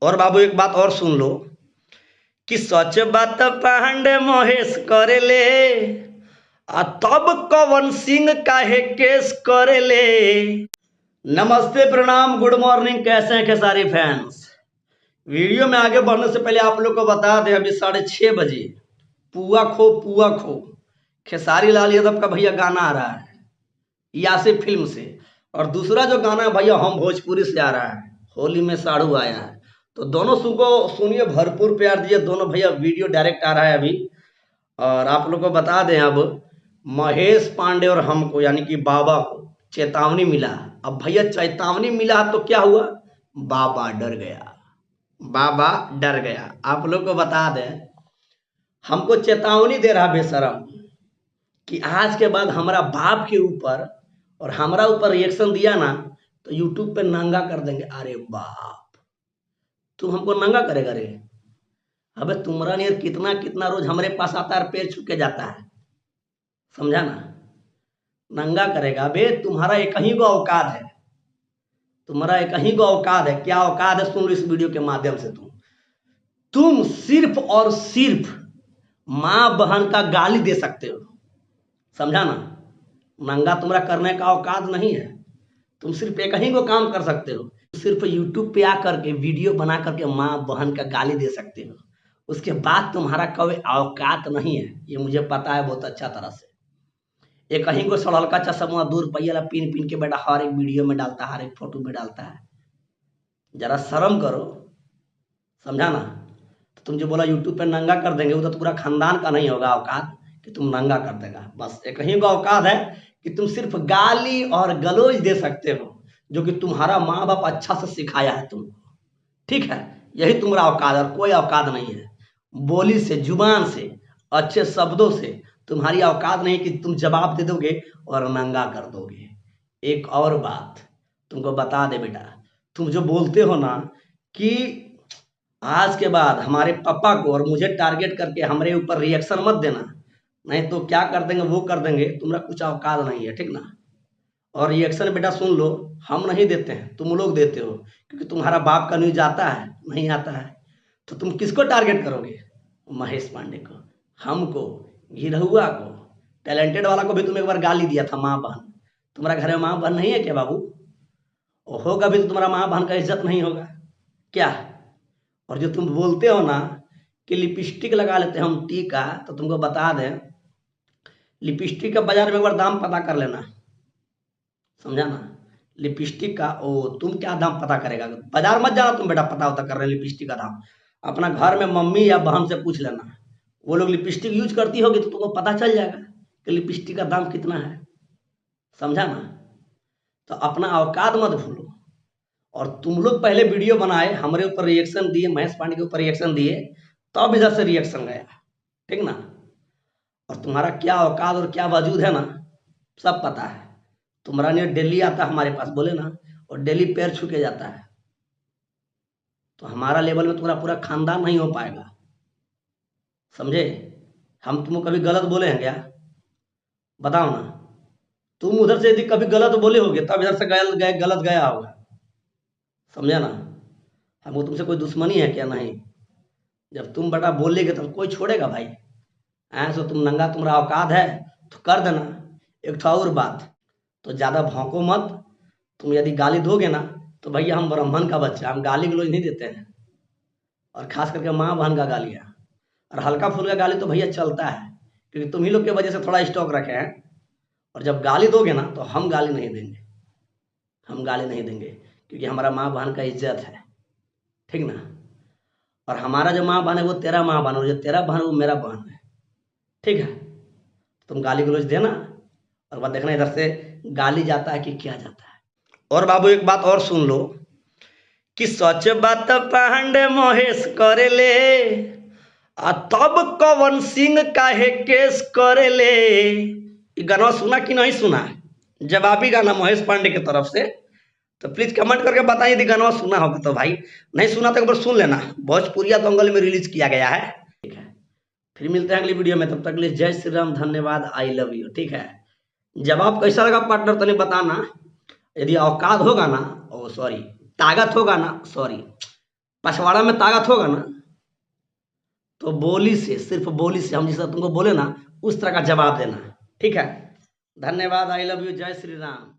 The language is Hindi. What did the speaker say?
और बाबू एक बात और सुन लो कि सच बात पांडे महेश करेले आ तब कवन सिंह काहे केस करेले। नमस्ते प्रणाम गुड मॉर्निंग, कैसे हैं खेसारी फैंस। वीडियो में आगे बढ़ने से पहले आप लोग को बता दें अभी 6:30 बजे पुआ खो खेसारी लाल यादव का भैया गाना आ रहा है यासी फिल्म से। और दूसरा जो गाना है भैया हम भोजपुरी से आ रहा है, होली में साड़ू आया है। तो दोनों को सुनिए, भरपूर प्यार दिए दोनों भैया। वीडियो डायरेक्ट आ रहा है अभी। और आप लोग को बता दें अब महेश पांडे और हमको यानी कि बाबा को चेतावनी मिला। अब भैया चेतावनी मिला तो क्या हुआ, बाबा डर गया, बाबा डर गया। आप लोग को बता दें हमको चेतावनी दे रहा बेशरम कि आज के बाद हमारा बाप के ऊपर और हमारा ऊपर रिएक्शन दिया ना तो यूट्यूब पे नंगा कर देंगे। अरे बाप, तुम हमको नंगा करेगा रे? अबे तुम्हारा नहीं कितना कितना रोज हमारे पास आता है, पैर छू के जाता है, समझा ना? नंगा करेगा बे? तुम्हारा एक ही को औकात है, तुम्हारा एक ही को औकात है। क्या औकात है सुन लो इस वीडियो के माध्यम से। तुम सिर्फ और सिर्फ मां बहन का गाली दे सकते हो, समझा ना? नंगा तुम्हारा करने का औकात नहीं है। तुम सिर्फ एक ही को काम कर सकते हो, सिर्फ यूट्यूब पे आकर के वीडियो बना करके माँ बहन का गाली दे सकते हो। उसके बाद तुम्हारा कोई औकात नहीं है, ये मुझे पता है बहुत अच्छा तरह से। एक ही को सड़लका चश्मा 2 रुपया पिन पिन के बेटा हर एक वीडियो में डालता है, हर एक फोटो में डालता है। जरा शर्म करो, समझा ना? तो तुम जो बोला यूट्यूब पे नंगा कर देंगे, वो तो पूरा खानदान का नहीं होगा औकात कि तुम नंगा कर देगा। बस एक ही का औकात है कि तुम सिर्फ गाली और गलौज दे सकते हो, जो कि तुम्हारा माँ बाप अच्छा से सिखाया है तुमको, ठीक है? यही तुम्हारा औकात है और कोई औकात नहीं है। बोली से, जुबान से, अच्छे शब्दों से तुम्हारी औकात नहीं कि तुम जवाब दे दोगे और नंगा कर दोगे। एक और बात तुमको बता दे बेटा, तुम जो बोलते हो ना कि आज के बाद हमारे पापा को और मुझे टारगेट करके हमारे ऊपर रिएक्शन मत देना, नहीं तो क्या कर देंगे वो कर देंगे, तुम्हारा कुछ औकात नहीं है, ठीक ना? और रिएक्शन बेटा सुन लो, हम नहीं देते हैं, तुम लोग देते हो, क्योंकि तुम्हारा बाप का न्यूज आता है नहीं आता है। तो तुम किसको टारगेट करोगे? महेश पांडे को, हमको, घिरहुआ को, टैलेंटेड वाला को भी तुम एक बार गाली दिया था माँ बहन। तुम्हारा घर में माँ बहन नहीं है क्या बाबू? और होगा भी तो तुम्हारा माँ बहन का इज्जत नहीं होगा क्या? और जो तुम बोलते हो ना कि लिपस्टिक लगा लेते हैं हम टीका, तो तुमको बता दें लिपस्टिक का बाजार में एक बार दाम पता कर लेना, समझा ना? लिपस्टिक का तुम क्या दाम पता करेगा? बाजार मत जाना तुम बेटा पता होता कर रहे लिपस्टिक का दाम। अपना घर में मम्मी या बहन से पूछ लेना, वो लोग लिपस्टिक यूज करती होगी तो तुमको पता चल जाएगा कि लिपस्टिक का दाम कितना है, समझा ना? तो अपना औकात मत भूलो। और तुम लोग पहले वीडियो बनाए, हमारे ऊपर रिएक्शन दिए, महेश पांडे के ऊपर रिएक्शन दिए, तब इधर से रिएक्शन गया, ठीक ना? और तुम्हारा क्या औकात और क्या वजूद है ना, सब पता है। तुम्हारा नहीं डेली आता हमारे पास बोले ना, और डेली पैर छू के जाता है। तो हमारा लेवल में तुम्हारा पूरा खानदान नहीं हो पाएगा, समझे? हम तुमको कभी गलत बोले हैं क्या? बताओ ना। तुम उधर से यदि कभी गलत बोले होगे तब इधर से गलत गया होगा, समझा ना? हमको तुमसे कोई दुश्मनी है क्या? नहीं। जब तुम बेटा बोलेगे तब कोई छोड़ेगा भाई? ऐसे तुम नंगा, तुम्हारा औकात है तो कर देना। एक तो और बात, तो ज़्यादा भौंको मत। तुम यदि गाली दोगे ना तो भैया हम ब्राह्मण का बच्चा, हम गाली गलौज नहीं देते हैं, और खास करके माँ बहन का गालियाँ। और हल्का फुल्का गाली तो भैया चलता है, क्योंकि तुम ही लोग की वजह से थोड़ा स्टॉक रखे हैं। और जब गाली दोगे ना तो हम गाली नहीं देंगे, हम गाली नहीं देंगे, क्योंकि हमारा माँ बहन का इज्जत है, ठीक ना? और हमारा जो माँ बहन है वो तेरा माँ बहन, और जो तेरा बहन वो मेरा बहन है, ठीक है? तुम गाली गलौज देना और बात देखना इधर से गाली जाता है कि क्या जाता है। और बाबू एक बात और सुन लो कि सच बात पांडे महेश करेले आ तब कवन सिंह काहे केस करेले। ये गाना सुना कि नहीं सुना? जवाबी गाना महेश पांडे की तरफ से। तो प्लीज कमेंट करके बताइए यदि गाना सुना होगा तो भाई, नहीं सुना तो एक बार सुन लेना। भोजपुरिया दंगल में रिलीज किया गया है, ठीक है? फिर मिलते हैं अगली वीडियो में, तब तक के लिए जय श्री राम, धन्यवाद, आई लव यू, ठीक है? जवाब कैसा लगा पार्टनर तने बताना। यदि औकात होगा ना, ओ सॉरी ताकत होगा ना, सॉरी पछवाड़ा में ताकत होगा ना, तो बोली से, सिर्फ बोली से हम जैसा तुमको बोले ना, उस तरह का जवाब देना। ठीक है, धन्यवाद। I love you. जय श्री राम।